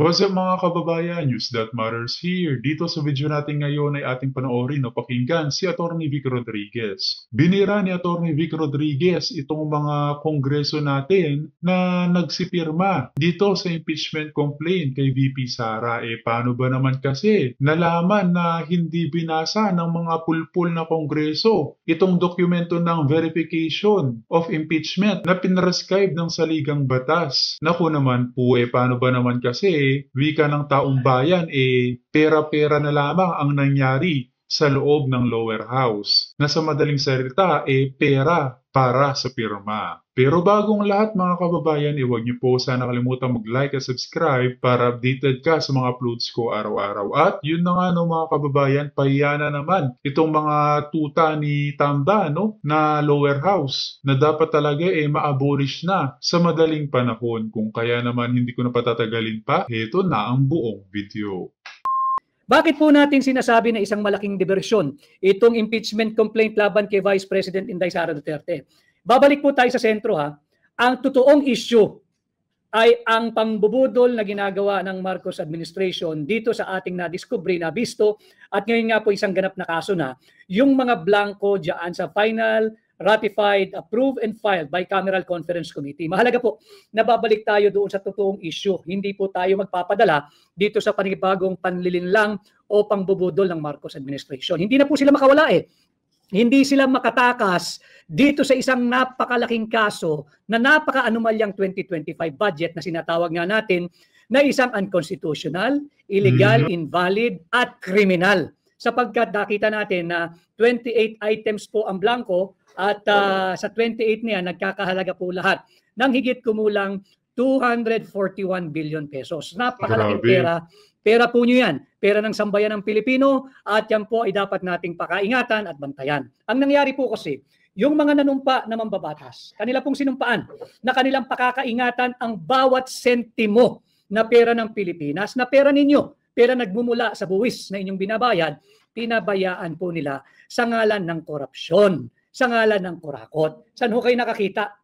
What's up mga kababayan, News That Matters here. Dito sa video natin ngayon ay ating panoorin o pakinggan si Atty. Vic Rodriguez. Binira ni Atty. Vic Rodriguez itong mga kongreso natin na nagsipirma dito sa impeachment complaint kay VP Sara. Paano ba naman kasi nalaman na hindi binasa ng mga pulpul na kongreso itong dokumento ng verification of impeachment na pinrescribe ng saligang batas? Naku naman po, paano ba naman kasi wika ng taong bayan, pera-pera na lamang ang nangyari sa loob ng lower house. Na sa madaling salita, pera para sa pirma. Pero bagong lahat mga kababayan, huwag niyo po sana kalimutan mag-like at subscribe para updated ka sa mga uploads ko araw-araw. At yun na nga no mga kababayan, pahiya na naman itong mga tuta ni Tamba na lower house na dapat talaga ma-abolish na sa madaling panahon. Kung kaya naman hindi ko na patatagalin pa, heto na ang buong video. Bakit po natin sinasabi na isang malaking diversyon itong impeachment complaint laban kay Vice President Inday Sara Duterte? Babalik po tayo sa sentro ha. Ang totoong issue ay ang pangbubudol na ginagawa ng Marcos administration dito sa ating nadiskubre, nabisto, at ngayon nga po isang ganap na kaso na, yung mga blanco dyan sa final ratified, approved, and filed by Bicameral Conference Committee. Mahalaga po, nababalik tayo doon sa totoong issue. Hindi po tayo magpapadala dito sa panibagong panlilinlang o pangbubudol ng Marcos administration. Hindi na po sila makawala Hindi sila makatakas dito sa isang napakalaking kaso na napaka-anomalyang 2025 budget na sinatawag nga natin na isang unconstitutional, illegal, invalid, at criminal. Sapagkat nakita natin na 28 items po ang blanco at sa 28 niya nagkakahalaga po lahat ng higit kumulang 241 billion pesos. Napakalaking pera. Pera po nyo yan. Pera ng sambayan ng Pilipino at yan po ay dapat nating pakaingatan at bantayan. Ang nangyari po kasi, yung mga nanumpa na mambabatas, kanila pong sinumpaan na kanilang pakakaingatan ang bawat sentimo na pera ng Pilipinas, na pera ninyo, pera nagmumula sa buwis na inyong binabayad, pinabayaan po nila sa ngalan ng korupsyon, sa ngalan ng kurakot. Saan ho kayo nakakita?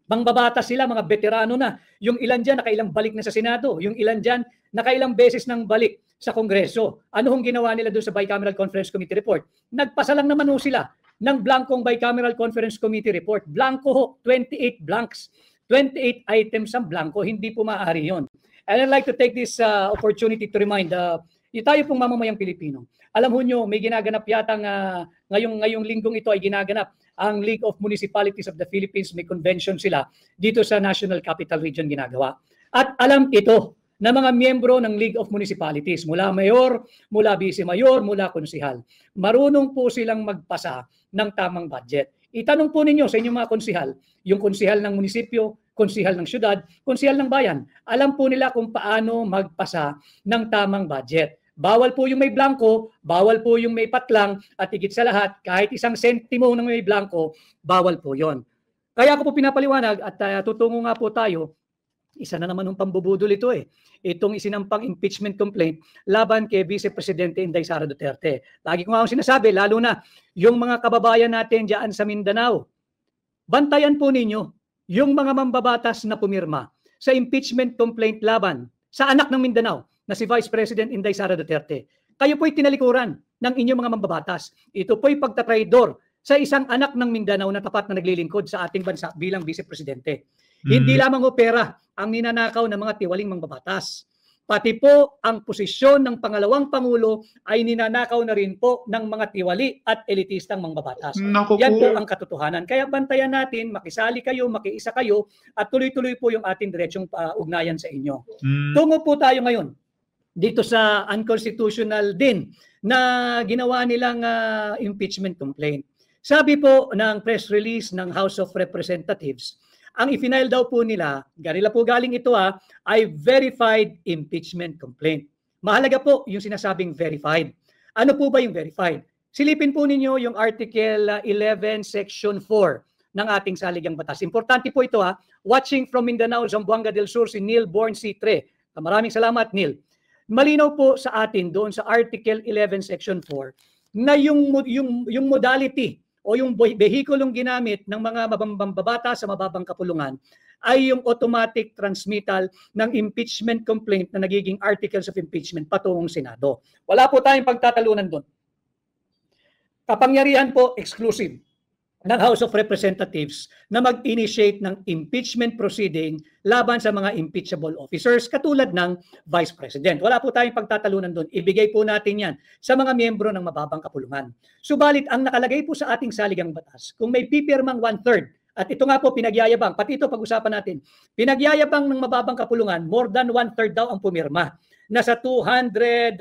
Mangbabatas sila, mga veterano na. Yung ilan dyan, nakailang balik na sa Senado. Yung ilan dyan, nakailang beses nang balik sa Kongreso. Ano hong ginawa nila doon sa Bicameral Conference Committee report? Nagpasa lang naman ho sila ng blankong Bicameral Conference Committee report. Blanco ho, 28 blanks. 28 items ang blanco. Hindi po maaari yun. And I'd like to take this opportunity to remind tayo pong mamamayang Pilipino. Alam ho nyo, may ginaganap yata ngayong linggong ito ay ginaganap ang League of Municipalities of the Philippines. May convention sila dito sa National Capital Region ginagawa. At alam ito na mga miyembro ng League of Municipalities, mula mayor, mula vice-mayor, mula konsihal, marunong po silang magpasa ng tamang budget. Itanong po ninyo sa inyong mga konsihal, yung konsihal ng munisipyo, konsihal ng syudad, konsihal ng bayan, alam po nila kung paano magpasa ng tamang budget. Bawal po yung may blanco, bawal po yung may patlang, at higit sa lahat, kahit isang sentimo ng may blanco, bawal po yon. Kaya ako po pinapaliwanag at tutungo nga po tayo, isa na naman ng pambubudol ito itong isinampang impeachment complaint laban kay Vice Presidente Inday Sara Duterte. Lagi ko nga sinasabi, lalo na yung mga kababayan natin dyan sa Mindanao, bantayan po ninyo yung mga mambabatas na pumirma sa impeachment complaint laban sa anak ng Mindanao na si Vice President Inday Sara Duterte. Kayo po'y tinalikuran ng inyong mga mambabatas. Ito po'y pagtatraidor sa isang anak ng Mindanao na tapat na naglilingkod sa ating bansa bilang Vice Presidente. Hindi lamang pera ang ninanakaw ng mga tiwaling mambabatas. Pati po ang posisyon ng pangalawang Pangulo ay ninanakaw na rin po ng mga tiwali at elitistang mambabatas. Yan po ang katotohanan. Kaya bantayan natin, makisali kayo, makiisa kayo, at tuloy-tuloy po yung ating diretsong ugnayan sa inyo. Tungo po tayo ngayon dito sa unconstitutional din na ginawa nilang impeachment complaint. Sabi po ng press release ng House of Representatives, ang ifinail daw po nila, ganila po galing ito ay verified impeachment complaint. Mahalaga po yung sinasabing verified. Ano po ba yung verified? Silipin po ninyo yung Article 11, Section 4 ng ating saligang batas. Importante po ito Watching from Mindanao, Zamboanga del Sur, si Neil Born C3. Maraming salamat, Neil. Malinaw po sa atin doon sa Article 11, Section 4 na yung modality o yung vehikulong ginamit ng mga mababata sa mababang kapulungan ay yung automatic transmittal ng impeachment complaint na nagiging articles of impeachment patungong Senado. Wala po tayong pagtatalunan doon. Kapangyarihan po exclusive ng House of Representatives na mag-initiate ng impeachment proceeding laban sa mga impeachable officers katulad ng Vice President. Wala po tayong pagtatalunan doon. Ibigay po natin yan sa mga miyembro ng mababang kapulungan. Subalit, ang nakalagay po sa ating saligang batas, kung may pipirmang 1/3, at ito nga po pinagyayabang, pati ito pag-usapan natin, pinagyayabang ng mababang kapulungan, more than 1/3 daw ang pumirma. Nasa 240,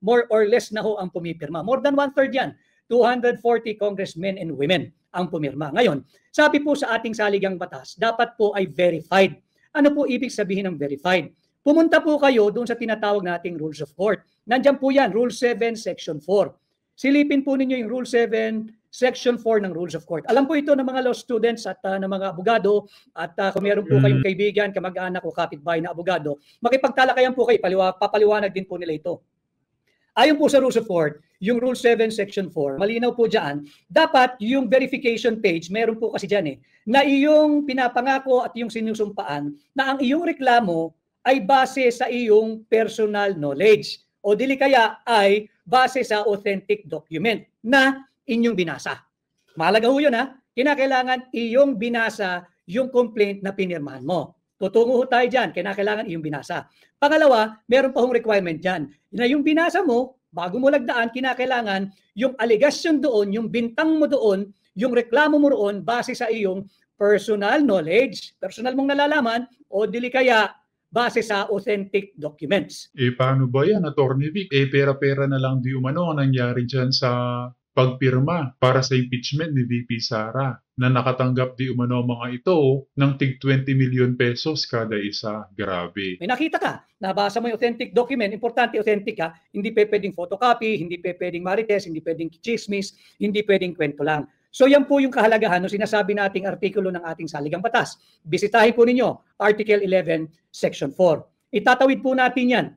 more or less na ho ang pumipirma. More than 1/3 yan. 240 congressmen and women ang pumirma. Ngayon, sabi po sa ating saligang batas, dapat po ay verified. Ano po ibig sabihin ng verified? Pumunta po kayo doon sa tinatawag nating Rules of Court. Nandiyan po yan, Rule 7, Section 4. Silipin po ninyo yung Rule 7, Section 4 ng Rules of Court. Alam po ito ng mga law students at ng mga abogado at kung meron po kayong kaibigan, kamag-anak o kapitbahay na abogado, makipagtalakayan po kayo, papaliwanag din po nila ito. Ayon po sa Rules of Court, yung Rule 7, Section 4, malinaw po dyan, dapat yung verification page, meron po kasi dyan na iyong pinapangako at yung sinusumpaan na ang iyong reklamo ay base sa iyong personal knowledge o dili kaya ay base sa authentic document na inyong binasa. Mahalaga ho yun kinakailangan iyong binasa yung complaint na pinirmahan mo. Tutungo ho tayo dyan, kinakailangan iyong binasa. Pangalawa, meron pa hong requirement dyan. Na yung binasa mo, bago mo lagdaan, kinakailangan yung allegation doon, yung bintang mo doon, yung reklamo mo roon, base sa iyong personal knowledge, personal mong nalalaman, o dili kaya base sa authentic documents. Paano ba yan, Atty. Vic? Pera-pera na lang di umano ang nangyari dyan sa pagpirma para sa impeachment ni VP Sara na nakatanggap di umano mga ito ng tig 20 million pesos kada isa. Grabe. May nakita ka, nabasa mo yung authentic document, importante authentic hindi pwedeng photocopy, hindi pwedeng marites, hindi pwedeng chismis, hindi pwedeng kwento lang. So yan po yung kahalagahan ng sinasabi nating artikulo ng ating saligang batas. Bisitahin po ninyo, Article 11, Section 4. Itatawid po natin yan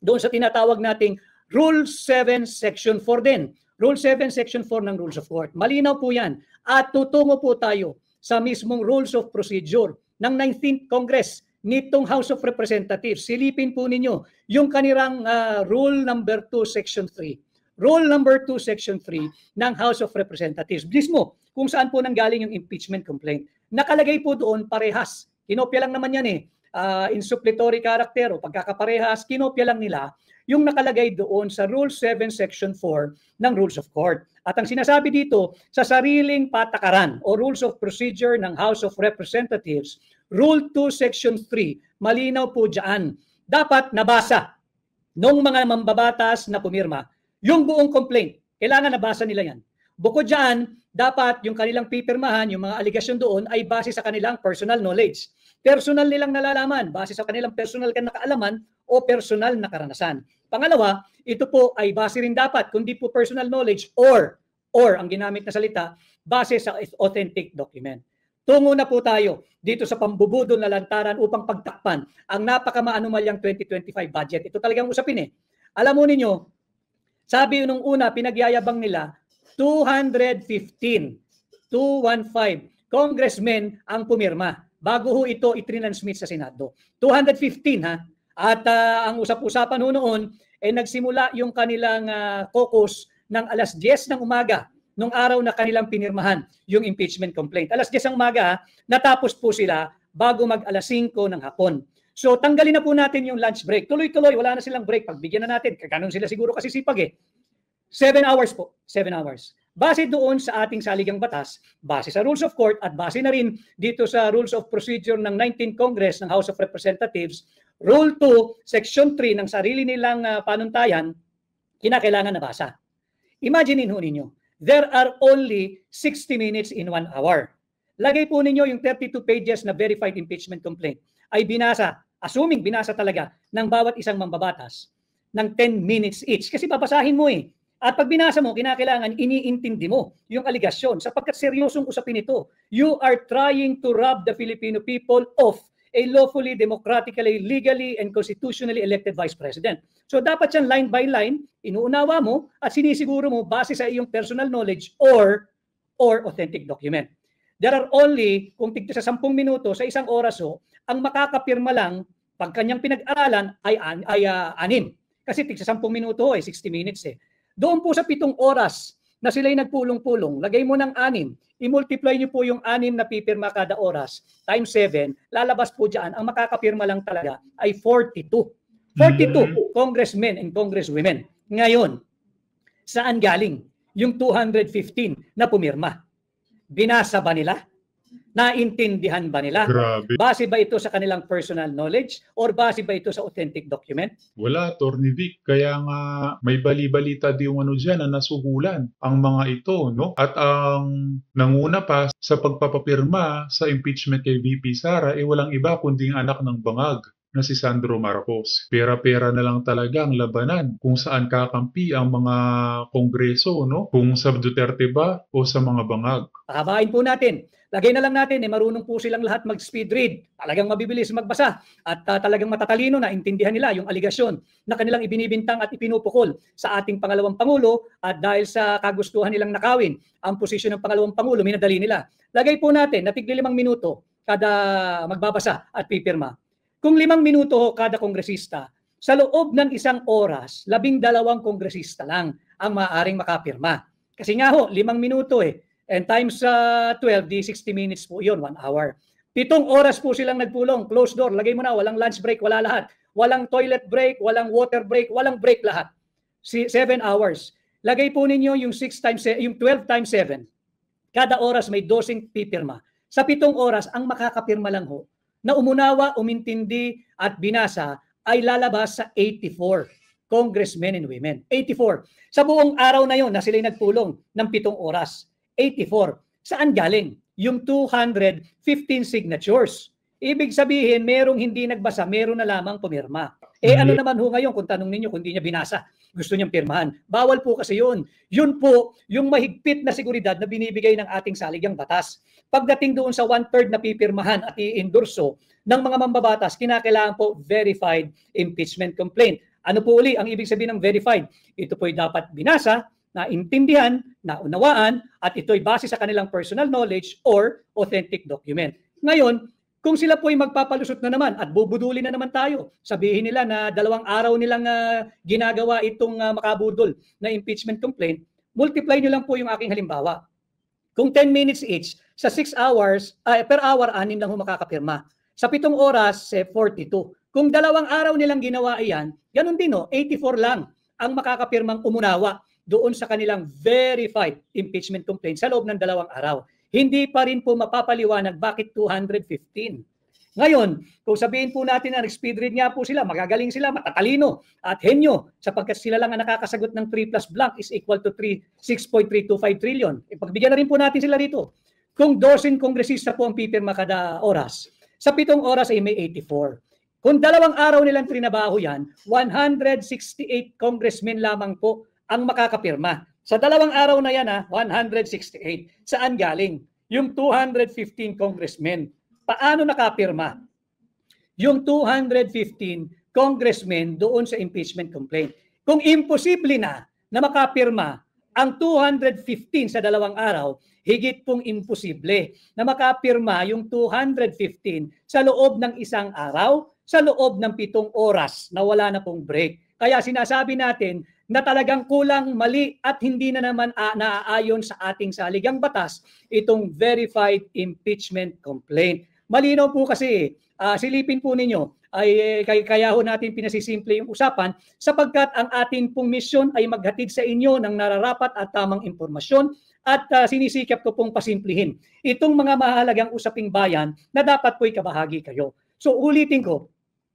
doon sa tinatawag nating Rule 7, Section 4 din. Rule 7, Section 4 ng Rules of Court. Malinaw po yan. At tutungo po tayo sa mismong Rules of Procedure ng 19th Congress nitong House of Representatives. Silipin po ninyo yung kanirang Rule number 2, Section 3. Rule number 2, Section 3 ng House of Representatives. Mismo, kung saan po nanggaling yung impeachment complaint. Nakalagay po doon parehas. Kinopya lang naman yan in supplementary character o pagkakaparehas, kinopya lang nila yung nakalagay doon sa Rule 7, Section 4 ng Rules of Court. At ang sinasabi dito, sa sariling patakaran o Rules of Procedure ng House of Representatives, Rule 2, Section 3, malinaw po dyan. Dapat nabasa nung mga mambabatas na pumirma yung buong complaint. Kailangan nabasa nila yan. Bukod dyan, dapat yung kanilang pipirmahan, yung mga aligasyon doon ay base sa kanilang personal knowledge. Personal nilang nalalaman, base sa kanilang personal na kaalaman o personal na karanasan. Pangalawa, ito po ay base rin dapat, kundi po personal knowledge or ang ginamit na salita, base sa authentic document. Tungo na po tayo dito sa pambubudol na lantaran upang pagtakpan ang napakamaanumalyang 2025 budget. Ito talagang usapin Alam mo ninyo, sabi nung una, pinagyayabang nila, 215 congressmen ang pumirma bago ho ito itrinansmit sa Senado. 215 At ang usap-usapan noon ay nagsimula yung kanilang caucus ng alas 10 ng umaga nung araw na kanilang pinirmahan yung impeachment complaint. Alas 10 ng umaga, natapos po sila bago mag alas 5 ng hapon. So tanggalin na po natin yung lunch break. Tuloy-tuloy, wala na silang break. Pagbigyan na natin, kaganon sila siguro kasi sipag 7 hours po, 7 hours. Base doon sa ating saligang batas, base sa Rules of Court at base na rin dito sa Rules of Procedure ng 19th Congress ng House of Representatives, Rule 2, Section 3 ng sarili nilang panuntayan, kinakailangan nabasa. Imagine ho ninyo, there are only 60 minutes in 1 hour. Lagay po ninyo yung 32 pages na verified impeachment complaint ay binasa, assuming binasa talaga ng bawat isang mambabatas ng 10 minutes each. Kasi babasahin mo At pag binasa mo, kinakailangan iniintindi mo yung aligasyon sapagkat seryosong usapin ito. You are trying to rob the Filipino people of a lawfully, democratically, legally, and constitutionally elected Vice President. So dapat yan line by line, inuunawa mo at sinisiguro mo base sa iyong personal knowledge or authentic document. there are only, kung tigto sa 10 minuto, sa isang oras ang makakapirma lang pag kanyang pinag-aralan ay 6. Kasi tig sa 10 minuto 60 minutes Doon po sa 7 oras na sila'y nagpulong-pulong, lagay mo ng 6, i-multiply nyo po yung 6 na pipirma kada oras, times 7, lalabas po dyan, ang makakapirma lang talaga ay 42. 42 congressmen and congresswomen. Ngayon, saan galing yung 215 na pumirma? Binasa ba nila? Naintindihan ba nila? Grabe. Base ba ito sa kanilang personal knowledge or base ba ito sa authentic document? Wala, Attorney Vic. Kaya nga may bali-balita di yung ano dyan na nasuhulan ang mga ito, no? At ang nanguna pa sa pagpapapirma sa impeachment kay VP Sara, walang iba kundi ang anak ng bangag na si Sandro Marcos. Pera-pera na lang talaga ang labanan kung saan kakampi ang mga kongreso, no? Kung sa Duterte ba o sa mga bangag. Pahabain po natin. Lagay na lang natin, marunong po silang lahat mag-speed read. Talagang mabibilis magbasa at talagang matatalino na intindihan nila yung aligasyon na kanilang ibinibintang at ipinupukol sa ating pangalawang Pangulo at dahil sa kagustuhan nilang nakawin ang posisyon ng pangalawang Pangulo, minadali nila. Lagay po natin na tigli 5 minuto kada magbabasa at pipirma. Kung 5 minuto kada kongresista, sa loob ng 1 oras, 12 kongresista lang ang maaaring makapirma. Kasi nga 5 minuto And times 12, di 60 minutes po yun, 1 hour. 7 oras po silang nagpulong, closed door, lagay mo na, walang lunch break, wala lahat. Walang toilet break, walang water break, walang break lahat. 7 hours. Lagay po ninyo yung 12 times 7. Kada oras may 12 pipirma. Sa 7 oras, ang makakapirma lang na umunawa, umintindi at binasa ay lalabas sa 84 congressmen and women. 84. Sa buong araw na yon na sila'y nagpulong ng 7 oras. 84. Saan galing? Yung 215 signatures. Ibig sabihin, merong hindi nagbasa, meron na lamang pumirma. Ano naman ngayon kung tanong ninyo kung hindi niya binasa, gusto niyang pirmahan. Bawal po kasi yun. Yun po yung mahigpit na seguridad na binibigay ng ating saligang batas. Pagdating doon sa 1/3 na pipirmahan at i-endorso ng mga mambabatas, kinakailangan po verified impeachment complaint. Ano po uli ang ibig sabihin ng verified? Ito po'y dapat binasa, naintindihan, naunawaan, at ito'y base sa kanilang personal knowledge or authentic document. Ngayon, kung sila po'y magpapalusot na naman at bubudulin na naman tayo, sabihin nila na 2 araw nilang ginagawa itong makabudol na impeachment complaint, multiply nyo lang po yung aking halimbawa. Kung 10 minutes each, sa 6 hours, per hour, 6 lang makakapirma. Sa 7 oras, 42. Kung 2 araw nilang ginawa iyan, ganun din 84 lang ang makakapirmang umunawa doon sa kanilang verified impeachment complaint sa loob ng 2 araw. Hindi pa rin po mapapaliwanag bakit 215. Ngayon, kung sabihin po natin na speed read nga po sila, magagaling sila, matatalino at henyo sapagkat sila lang ang nakakasagot ng 3 plus blank is equal to 6.325 trillion. Pagbigyan na rin po natin sila dito. Kung 12 kongresista po ang pipirma kada oras, sa 7 oras ay may 84. Kung 2 araw nilang trinabaho yan, 168 congressmen lamang po ang makakapirma. Sa 2 araw na yan, 168. Saan galing? Yung 215 congressmen. Paano nakapirma? Yung 215 congressmen doon sa impeachment complaint. Kung imposible na makapirma ang 215 sa 2 araw, higit pong imposible na makapirma yung 215 sa loob ng 1 araw, sa loob ng 7 oras na wala na pong break. Kaya sinasabi natin na talagang kulang, mali at hindi na naman naaayon sa ating saligang batas itong verified impeachment complaint. Malinaw po kasi, silipin po ninyo, ay kaya ho natin pinasisimple yung usapan sapagkat ang ating pong misyon ay maghatid sa inyo ng nararapat at tamang impormasyon at sinisikap ko pong pasimplihin itong mga mahalagang usaping bayan na dapat po'y kabahagi kayo. So ulitin ko,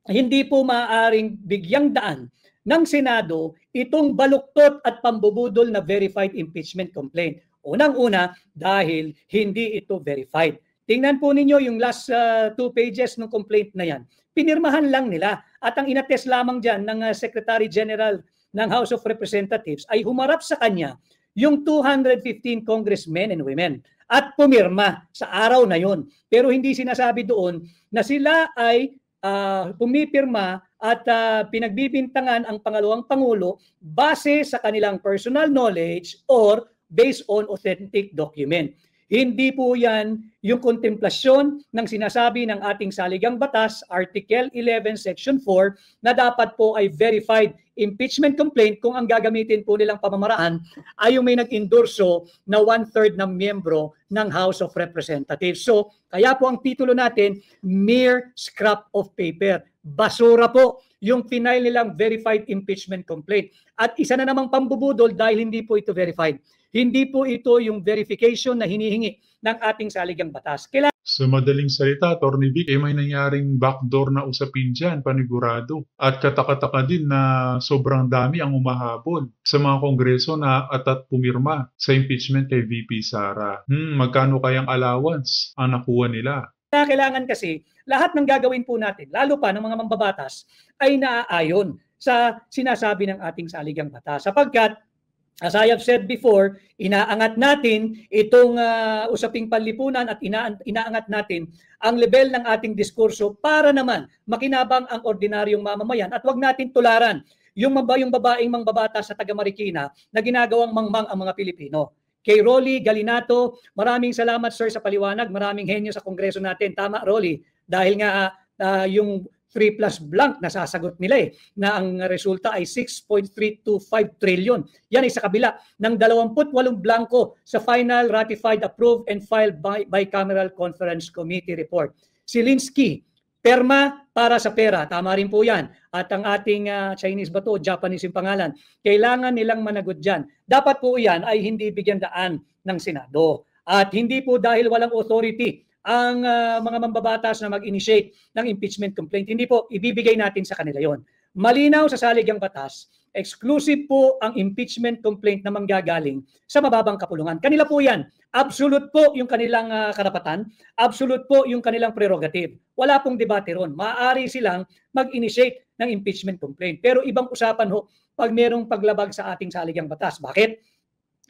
hindi po maaaring bigyang daan ng Senado itong baluktot at pambubudol na verified impeachment complaint. Unang-una, dahil hindi ito verified. Tingnan po ninyo yung last 2 pages ng complaint na yan. Pinirmahan lang nila at ang inattest lamang dyan ng Secretary General ng House of Representatives ay humarap sa kanya yung 215 congressmen and women at pumirma sa araw na yon. Pero hindi sinasabi doon na sila ay pumipirma at pinagbibintangan ang pangalawang Pangulo base sa kanilang personal knowledge or based on authentic document. Hindi po yan yung kontemplasyon ng sinasabi ng ating saligang batas, Article 11, Section 4, na dapat po ay verified impeachment complaint kung ang gagamitin po nilang pamamaraan ay yung may nag-endorso na 1/3 ng miyembro ng House of Representatives. So, kaya po ang titulo natin, mere scrap of paper. Basura po yung final nilang verified impeachment complaint. At isa na namang pambubudol dahil hindi po ito verified. Hindi po ito yung verification na hinihingi ng ating saligang batas. Kailangan Sa madaling salita, Atty. Vic, may nangyaring backdoor na usapin dyan, panigurado. At katakataka din na sobrang dami ang umahabol sa mga kongreso na at pumirma sa impeachment kay VP Sara. Magkano kayang allowance ang nakuha nila? kailangan kasi lahat ng gagawin po natin, lalo pa ng mga mambabatas, ay naaayon sa sinasabi ng ating saligang batas. Sapagkat as I have said before, inaangat natin itong usaping panlipunan at inaangat natin ang level ng ating diskurso para naman makinabang ang ordinaryong mamamayan at wag natin tularan yung babaeng mangbabatas sa taga Marikina na ginagawang mangmang ang mga Pilipino. Kay Rolly Galinato, maraming salamat sir sa paliwanag, maraming henyo sa kongreso natin. Tama Rolly, dahil nga yung 3 plus blank na sasagot nila na ang resulta ay 6.325 trillion. Yan ay sa kabila ng 28 blanko sa final ratified, approved and filed bicameral conference committee report. Si Linsky, perma para sa pera. Tama rin po yan. At ang ating Chinese ba to, Japanese yung pangalan, kailangan nilang managot dyan. Dapat po yan ay hindi bigyan daan ng Senado. At hindi po dahil walang authority ang mga mambabatas na mag-initiate ng impeachment complaint. Hindi po, ibibigay natin sa kanila yon. Malinaw sa saligang batas, exclusive po ang impeachment complaint na manggagaling sa mababang kapulungan. Kanila po yan. Absolute po yung kanilang karapatan. Absolute po yung kanilang prerogative. Wala pong debate ron. Maaari silang mag-initiate ng impeachment complaint. Pero ibang usapan ho pag merong paglabag sa ating saligang batas. Bakit?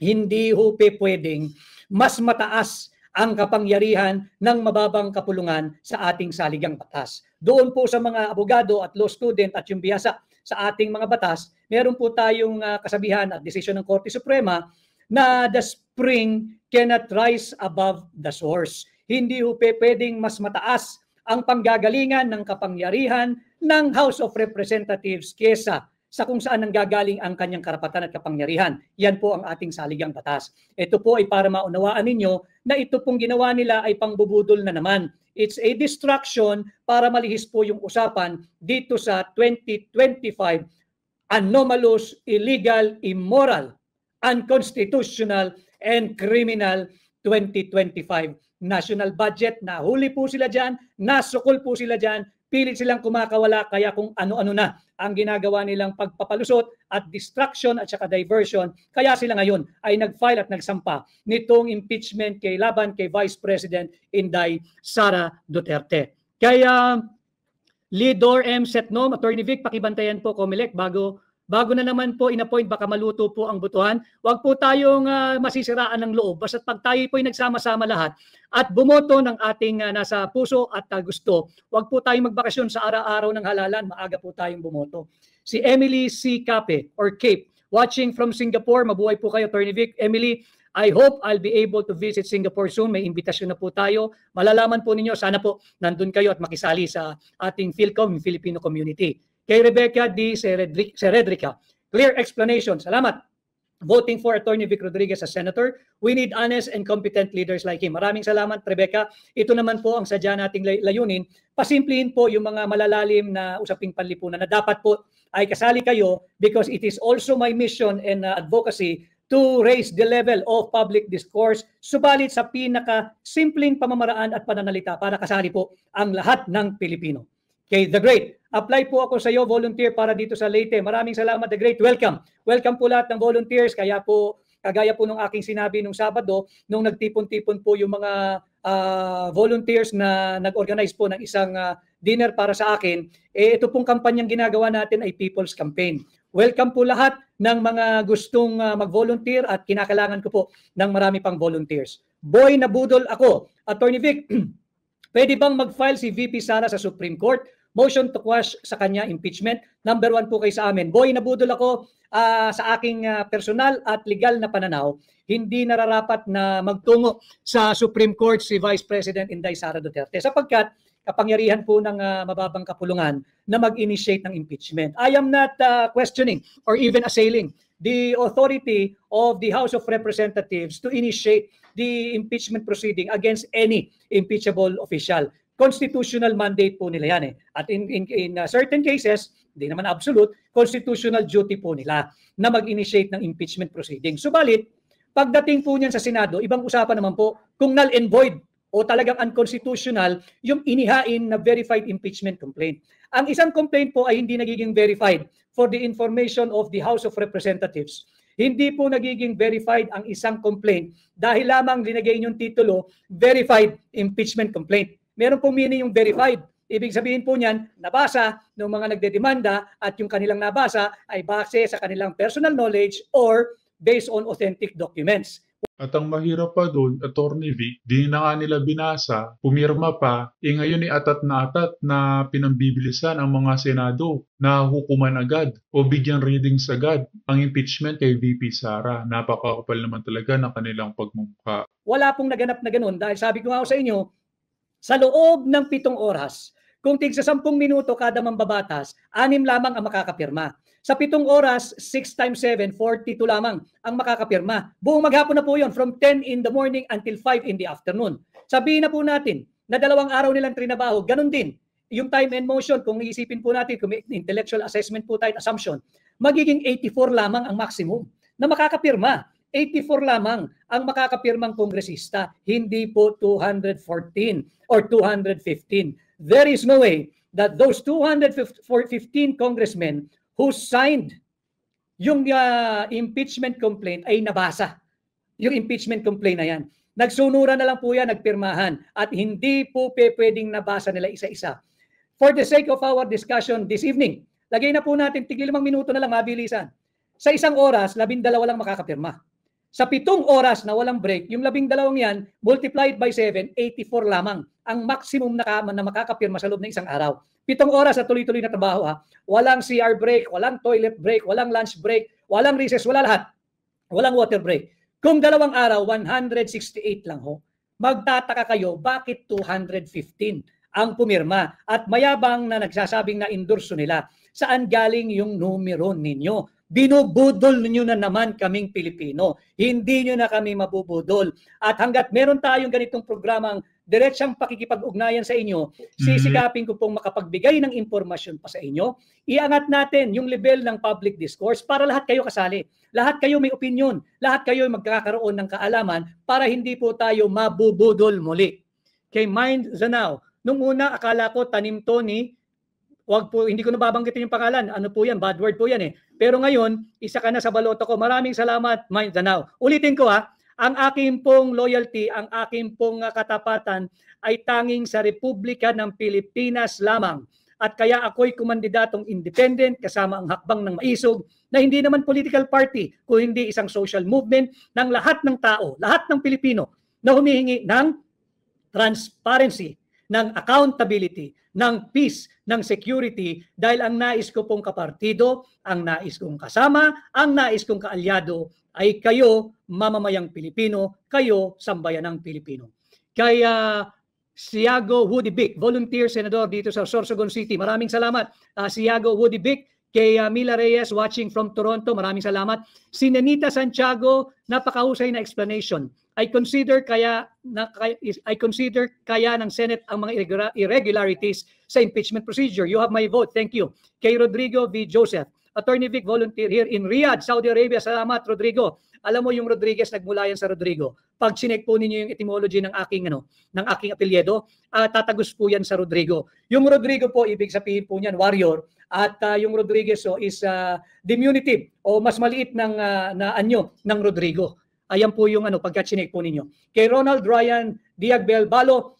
Hindi ho pwedeng mas mataas ang kapangyarihan ng mababang kapulungan sa ating saligang batas. Doon po sa mga abogado at law student at yung biyasa sa ating mga batas, meron po tayong kasabihan at desisyon ng Korte Suprema na the spring cannot rise above the source. Hindi po pwedeng mas mataas ang panggagalingan ng kapangyarihan ng House of Representatives kesa sa kung saan nanggagaling ang kanyang karapatan at kapangyarihan. Yan po ang ating saligang batas. Ito po ay para maunawaan ninyo na ito pong ginawa nila ay pangbubudol na naman. It's a distraction para malihis po yung usapan dito sa 2025 anomalous, illegal, immoral, unconstitutional, and criminal 2025 national budget. Nahuli po sila dyan, nasukol po sila dyan, pilit silang kumakawala kaya kung ano-ano na ang ginagawa nilang pagpapalusot at distraction at saka diversion. Kaya sila ngayon ay nag-file at nagsampa nitong impeachment kay laban kay Vice President Inday Sara Duterte. Kaya Lidor M. Setnom, Attorney Vic, pakibantayan po Comelec bago na naman po in-appoint, baka maluto po ang butuhan. Huwag po tayong masisiraan ng loob. Basta pag tayo po ay nagsama-sama lahat at bumoto ng ating nasa puso at gusto, huwag po tayong magbakasyon sa araw-araw ng halalan. Maaga po tayong bumoto. Si Emily C. Cape or Cape, watching from Singapore. Mabuhay po kayo, Attorney Vic. Emily, I hope I'll be able to visit Singapore soon. May imbitasyon na po tayo. Malalaman po ninyo, sana po nandun kayo at makisali sa ating PhilCom, Filipino community. Kay Rebecca D. Seredrica, clear explanation. Salamat. Voting for Attorney Vic Rodriguez as Senator. We need honest and competent leaders like him. Maraming salamat, Rebecca. Ito naman po ang sadya nating layunin. Pasimplihin po yung mga malalalim na usaping panlipunan na dapat po ay kasali kayo because it is also my mission and advocacy to raise the level of public discourse, subalit sa pinaka-simpleng pamamaraan at pananalita para kasali po ang lahat ng Pilipino. Okay, The Great, apply po ako sa iyo, volunteer para dito sa Leyte. Maraming salamat, The Great. Welcome. Welcome po lahat ng volunteers. Kaya po, kagaya po nung aking sinabi nung Sabado, nung nagtipon-tipon po yung mga volunteers na nag-organize po ng isang dinner para sa akin, ito pong kampanyang ginagawa natin ay People's Campaign. Welcome po lahat ng mga gustong mag-volunteer at kinakailangan ko po ng marami pang volunteers. Boy, nabudol ako. Attorney Vic, pwede bang mag-file si VP Sara sa Supreme Court? motion to quash sa kanya impeachment. Number 1 po kayo sa amin. Boy, nabudol ako sa aking personal at legal na pananaw. Hindi nararapat na magtungo sa Supreme Court si Vice President Inday Sara Duterte sapagkat kapangyarihan po ng mababang kapulungan na mag-initiate ng impeachment. I am not questioning or even assailing the authority of the House of Representatives to initiate the impeachment proceeding against any impeachable official. Constitutional mandate po nila yan eh. At in certain cases, hindi naman absolute, constitutional duty po nila na mag-initiate ng impeachment proceeding. Subalit, pagdating po niyan sa Senado, ibang usapan naman po kung null and void o talagang unconstitutional yung inihain na verified impeachment complaint. Ang isang complaint po ay hindi nagiging verified for the information of the House of Representatives. Hindi po nagiging verified ang isang complaint dahil lamang linagay yung titulo, verified impeachment complaint. Meron pong meaning yung verified. Ibig sabihin po niyan, nabasa ng mga nagdedemanda at yung kanilang nabasa ay base sa kanilang personal knowledge or based on authentic documents. At ang mahirap pa doon, Attorney Vic, di na nga nila binasa, pumirma pa, ngayon atat na pinambibilisan ang mga Senado na hukuman agad o bigyan readings agad ang impeachment kay VP Sara. Napakakapal naman talaga ng kanilang pagmumukha. Wala pong naganap na ganun dahil sabi ko nga sa inyo, sa loob ng 7 oras, kung tig sa 10 minuto kada mambabatas, 6 lamang ang makakapirma. Sa 7 oras, 6 times 7, 42 lamang ang makakapirma. Buong maghapon na po yun, from 10 in the morning until 5 in the afternoon. Sabihin na po natin na 2 araw nilang trinabaho, ganun din. Yung time and motion, kung iisipin po natin, kung may intellectual assessment po tayo, assumption, magiging 84 lamang ang maximum na makakapirma. 84 lamang ang makakapirmang kongresista, hindi po 214 or 215. There is no way that those 215 congressmen who signed yung impeachment complaint ay nabasa. Yung impeachment complaint na yan. Nagsunuran na lang po yan, nagpirmahan. At hindi po pwedeng nabasa nila isa-isa. For the sake of our discussion this evening, lagay na po natin, tigil 5 minuto na lang, mabilisan. Sa 1 oras, 12 lang makakapirma. Sa 7 oras na walang break, yung 12 yan, multiplied by 7, 84 lamang ang maximum na makakapirma sa loob ng 1 araw. 7 oras na tuloy-tuloy na trabaho ha. Walang CR break, walang toilet break, walang lunch break, walang recess, wala lahat. Walang water break. Kung 2 araw, 168 lang ho. Magtataka kayo, bakit 215 ang pumirma? At mayabang na nagsasabing na endorso nila. Saan galing yung numero ninyo? Binubudol nyo na naman kaming Pilipino. Hindi nyo na kami mabubudol. At hanggat meron tayong ganitong programang diretsang pakikipag-ugnayan sa inyo, sisikapin ko pong makapagbigay ng impormasyon pa sa inyo. Iangat natin yung level ng public discourse para lahat kayo kasali. Lahat kayo may opinion. Lahat kayo magkakaroon ng kaalaman para hindi po tayo mabubudol muli. Kay Mind Zanao, nung una akala ko tanim to ni wag po, hindi ko na babanggitin yung pangalan. Ano po yan? Bad word po yan eh. Pero ngayon, isa ka na sa baloto ko. Maraming salamat, Mind Zanao. Ulitin ko ha, ang aking pong loyalty, ang aking pong katapatan ay tanging sa Republika ng Pilipinas lamang. At kaya ako'y kumandidatong independent kasama ang hakbang ng maisog na hindi naman political party, kung hindi isang social movement ng lahat ng tao, lahat ng Pilipino na humihingi ng transparency, ng accountability, ng peace, ng security, dahil ang nais ko pong kapartido, ang nais kong kasama, ang nais kong kaalyado ay kayo, mamamayang Pilipino, kayo, sambayanang Pilipino. Kaya Siago Woody Bic, volunteer senador dito sa Sorsogon City. Maraming salamat, Siago Woody Bic. Kay Mila Reyes watching from Toronto, maraming salamat. Si Nenita Santiago, napakahusay na explanation. I consider kaya ng Senate ang mga irregularities sa impeachment procedure. You have my vote. Thank you. Kay Rodrigo V. Joseph, Attorney Vic, volunteer here in Riyadh, Saudi Arabia. Salamat, Rodrigo. Alam mo yung Rodriguez, nagmula yan sa Rodrigo. Pag chinek po ninyo yung etymology ng aking apelyido, tatagos po yan sa Rodrigo. Yung Rodrigo po, ibig sabihin po niyan, warrior. At yung Rodriguez is diminutive o mas maliit na anyo ng Rodrigo. Ayan po yung pagka-chinek po ninyo. Kay Ronald Ryan Diagbel Balo,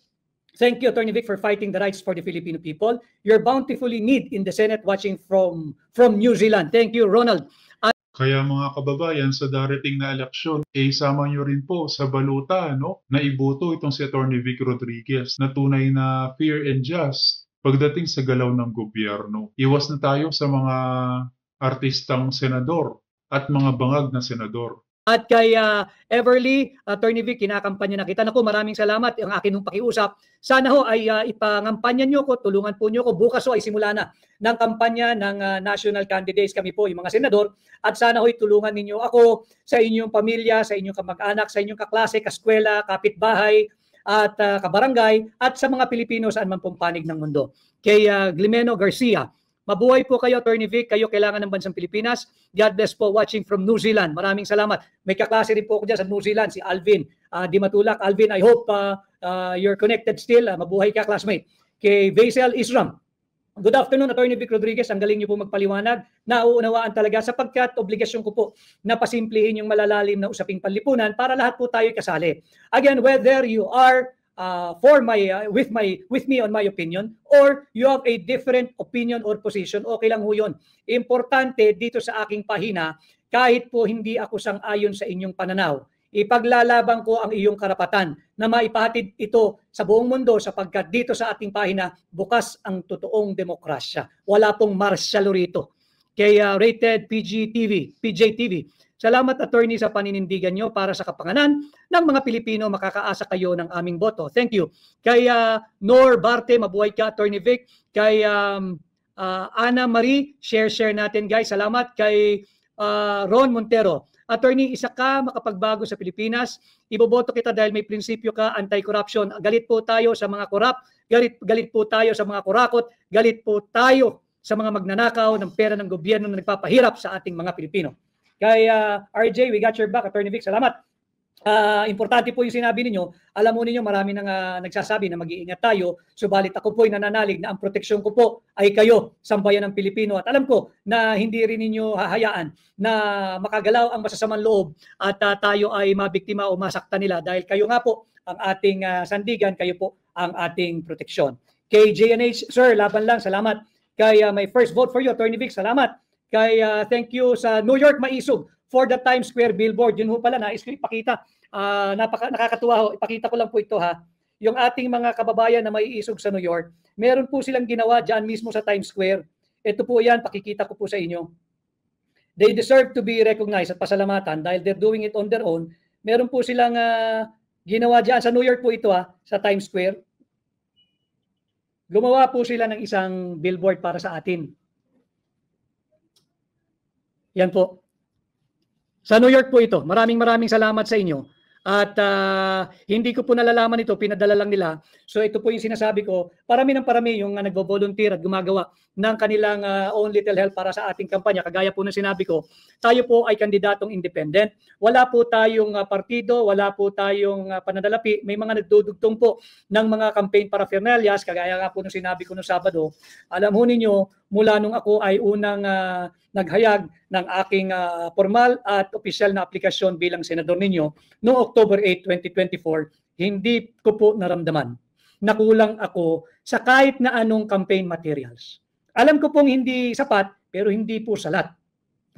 thank you, Attorney Vic, for fighting the rights for the Filipino people. You're bountifully need in the Senate watching from New Zealand. Thank you, Ronald. Kaya mga kababayan, sa darating na eleksyon, isama nyo rin po sa baluta na iboto itong si Attorney Vic Rodriguez na tunay na fair and just pagdating sa galaw ng gobyerno. Iwas na tayo sa mga artistang senador at mga bangag na senador. At kay Everly, Attorney Vic, kinakampanya na kita. Naku, maraming salamat. Ang akin nung pakiusap. Sana ho ay ipangampanya nyo ko, tulungan po nyo ko. Bukas ho ay simula na ng kampanya ng national candidates kami po, yung mga senador. At sana ho tulungan ninyo ako sa inyong pamilya, sa inyong kamag-anak, sa inyong kaklase, kaskwela, kapitbahay, at kabarangay, at sa mga Pilipino saan man pong panig ng mundo. Kay Glimeno Garcia, mabuhay po kayo, Attorney Vic. Kayo kailangan ng bansang Pilipinas. God bless po, watching from New Zealand. Maraming salamat. May kaklase rin po ako dyan sa New Zealand, si Alvin Di Matulak. Alvin, I hope you're connected still. Mabuhay ka, classmate. Kay Vaisel Isram, good afternoon, Attorney Vic Rodriguez. Ang galing niyo po magpaliwanag. Nauunawaan talaga sapagkat obligasyon ko po na pasimplihin yung malalalim na usaping panlipunan para lahat po tayo kasali. Again, whether you are with me on my opinion or you have a different opinion or position, okay lang ho yun. Importante dito sa aking pahina, kahit po hindi ako sang-ayon sa inyong pananaw, ipaglalaban ko ang iyong karapatan na maipahatid ito sa buong mundo sapagkat dito sa ating pahina bukas ang totoong demokrasya. Wala pong martial rito. Kay Rated PJTV, salamat, attorney, sa paninindigan nyo para sa kapanganan ng mga Pilipino. Makakaasa kayo ng aming boto. Thank you. Kay Nor Barte, mabuhay ka, Attorney Vic. Kay Ana Marie, share natin, guys. Salamat. Kay Ron Montero, attorney, isa ka makapagbago sa Pilipinas. Iboboto kita dahil may prinsipyo ka, anti-corruption. Galit po tayo sa mga korap, galit po tayo sa mga kurakot, galit po tayo sa mga magnanakaw ng pera ng gobyerno na nagpapahirap sa ating mga Pilipino. Kay RJ, we got your back, Attorney Vic. Salamat. Importante po yung sinabi ninyo. Alam mo ninyo, marami nang nagsasabi na mag-iingat tayo. Subalit ako po ay nananalig na ang proteksyon ko po ay kayo, sambayan ng Pilipino. At alam ko na hindi rin ninyo hahayaan na makagalaw ang masasamang loob at tayo ay mabiktima o masaktan nila dahil kayo nga po ang ating sandigan, kayo po ang ating proteksyon. Kay JNH, sir, laban lang. Salamat. Kay my first vote for you, Attorney Vic. Salamat. Kay thank you sa New York Maisog for the Times Square billboard. Yun ho pala, nais ko ipakita. Nakakatuwa ho. Ipakita ko lang po ito, ha. Yung ating mga kababayan na maiisog sa New York, meron po silang ginawa dyan mismo sa Times Square. Ito po yan, pakikita ko po sa inyo. They deserve to be recognized at pasalamatan dahil they're doing it on their own. Meron po silang ginawa dyan. Sa New York po ito, ha, sa Times Square. Gumawa po sila ng isang billboard para sa atin. Yan po. Sa New York po ito. Maraming salamat sa inyo. At hindi ko po nalalaman ito, pinadala lang nila. So ito po yung sinasabi ko, parami yung nagvo-volunteer at gumagawa ng kanilang own little help para sa ating kampanya. Kagaya po ng sinabi ko, tayo po ay kandidatong independent. Wala po tayong partido, wala po tayong pananalapi. May mga nagdudugtong po ng mga campaign paraphernalias, kagaya nga po ng sinabi ko noong Sabado. Alam ho ninyo, mula nung ako ay unang naghayag ng aking formal at opisyal na aplikasyon bilang senador ninyo noong October 8, 2024, hindi ko po naramdaman na kulang ako sa kahit na anong campaign materials. Alam ko pong hindi sapat, pero hindi po salat.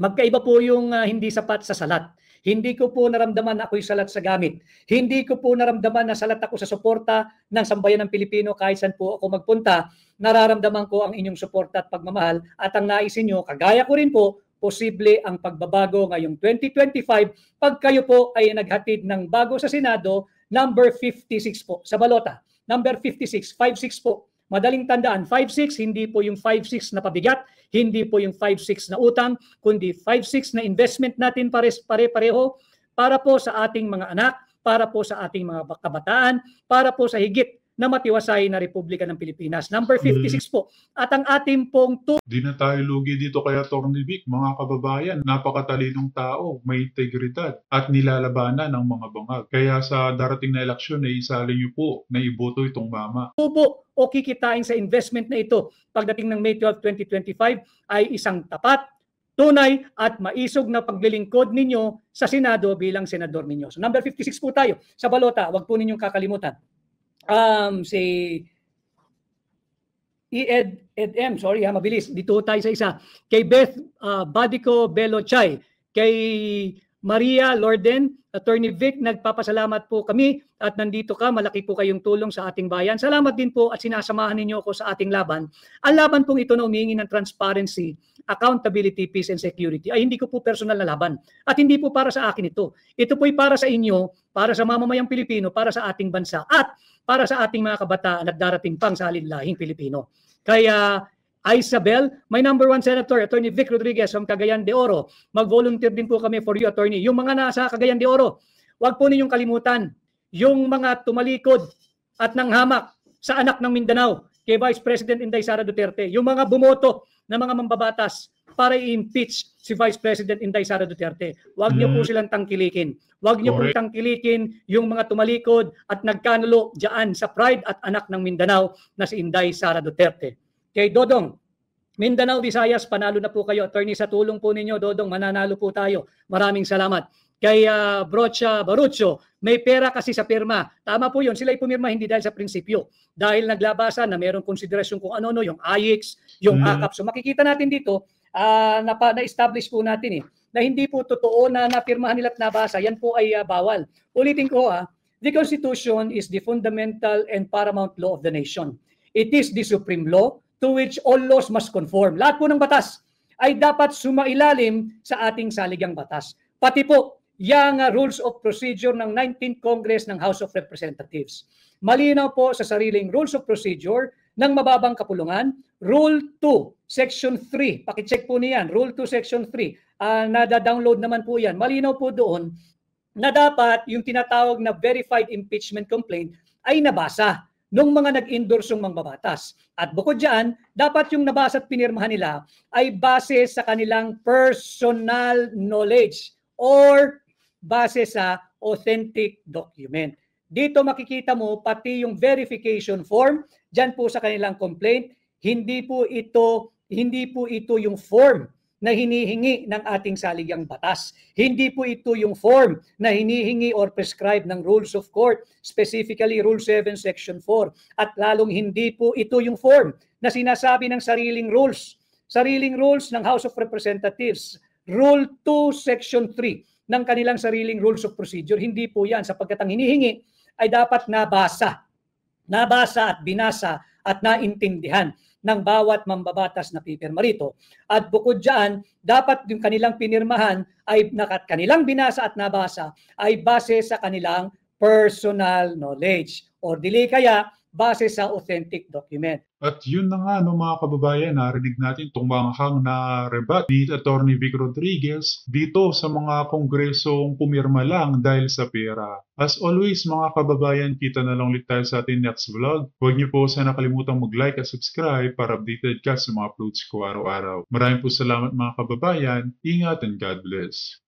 Magkaiba po yung hindi sapat sa salat. Hindi ko po naramdaman na ako'y salat sa gamit. Hindi ko po naramdaman na salat ako sa suporta ng sambayan ng Pilipino kahit saan po ako magpunta. Nararamdaman ko ang inyong suporta at pagmamahal at ang naisin nyo, kagaya ko rin po, posible ang pagbabago ngayong 2025 pag kayo po ay naghatid ng bago sa Senado, number 56 po sa balota. Number 56, 56 po. Madaling tandaan, 5-6, hindi po yung 5-6 na pabigat, hindi po yung 5-6 na utang, kundi 5-6 na investment natin pare-pareho para po sa ating mga anak, para po sa ating mga kabataan, para po sa higit na matiwasay na Republika ng Pilipinas. Number 56 po. At ang ating pong Di na tayo lugi dito kay Attorney Vic, mga kababayan. Napakatalinong tao, may integridad at nilalabanan ng mga bangag. Kaya sa darating na eleksyon ay isali niyo po na iboto itong mama. tubo o kikitain sa investment na ito pagdating ng May 12, 2025 ay isang tapat, tunay at maisog na paglilingkod ninyo sa Senado bilang senador ninyo. So number 56 po tayo sa balota. Huwag po ninyong kakalimutan. Si EDM, sorry mabilis. Dito tayo sa isa. Kay Beth Badico Belochay, kay Maria Lorden, Attorney Vic, nagpapasalamat po kami at nandito ka. Malaki po kayong tulong sa ating bayan. Salamat din po at sinasamahan ninyo ako sa ating laban. Ang laban pong ito na humingi ng transparency, accountability, peace and security ay hindi ko po personal na laban. At hindi po para sa akin ito. Ito po ay para sa inyo, para sa mamamayang Pilipino, para sa ating bansa at para sa ating mga kabataan at darating pang sa alinlahing Pilipino. Kaya Isabel, my number one senator, Attorney Vic Rodriguez from Cagayan de Oro. Mag-volunteer din po kami for you, Attorney. Yung mga nasa Cagayan de Oro, huwag po ninyong kalimutan yung mga tumalikod at nanghamak sa anak ng Mindanao kay Vice President Inday Sara Duterte. Yung mga bumoto na mga mambabatas para i-impeach si Vice President Inday Sara Duterte. Huwag niyo po silang tangkilikin. Huwag niyo po tangkilikin yung mga tumalikod at nagkanulo dyan sa pride at anak ng Mindanao na si Inday Sara Duterte. Kay Dodong, Mindanao, Visayas, panalo na po kayo. Attorney, sa tulong po ninyo, Dodong, mananalo po tayo. Maraming salamat. Kay Brocha Barucho, may pera kasi sa pirma. Tama po yun, sila'y pumirma hindi dahil sa prinsipyo. Dahil naglabasan na mayroong konsiderasyon kung ano, yung AIX, yung AKAP. So makikita natin dito, na-establish po natin na hindi po totoo na napirmahan nila at nabasa. Yan po ay bawal. Ulitin ko, the Constitution is the fundamental and paramount law of the nation. It is the supreme law to which all laws must conform. Lahat po ng batas ay dapat sumailalim sa ating saligang batas. Pati po yung rules of procedure ng 19th Congress ng House of Representatives. Malinaw po sa sariling rules of procedure ng mababang kapulungan. Rule 2, Section 3, pakicheck po niyan, Rule 2, Section 3, nada-download naman po yan. Malinaw po doon na dapat yung tinatawag na verified impeachment complaint ay nabasa nung mga nag-endorsong mambabatas. At bukod dyan, dapat yung nabasa at pinirmahan nila ay base sa kanilang personal knowledge or base sa authentic document. Dito makikita mo pati yung verification form, dyan po sa kanilang complaint, hindi po ito yung form na hinihingi ng ating saligang batas. Hindi po ito yung form na hinihingi or prescribe ng rules of court, specifically Rule 7, Section 4. At lalong hindi po ito yung form na sinasabi ng sariling rules ng House of Representatives, Rule 2, Section 3 ng kanilang sariling rules of procedure. Hindi po yan, sapagkat ang hinihingi ay dapat nabasa at binasa at naintindihan ng bawat mambabatas na pipirma rito. At bukod dyan, dapat yung kanilang pinirmahan ay kanilang binasa at nabasa ay base sa kanilang personal knowledge or dili kaya base sa authentic document. At yun na nga mga kababayan, narinig natin itong manghang na rebat ni Attorney Vic Rodriguez dito sa mga kongresong pumirma lang dahil sa pera. As always mga kababayan, kita na lang ulit tayo sa ating next vlog. Huwag niyo po sana kalimutang mag-like at subscribe para updated ka sa mga uploads ko araw-araw. Maraming po salamat mga kababayan, ingat and God bless.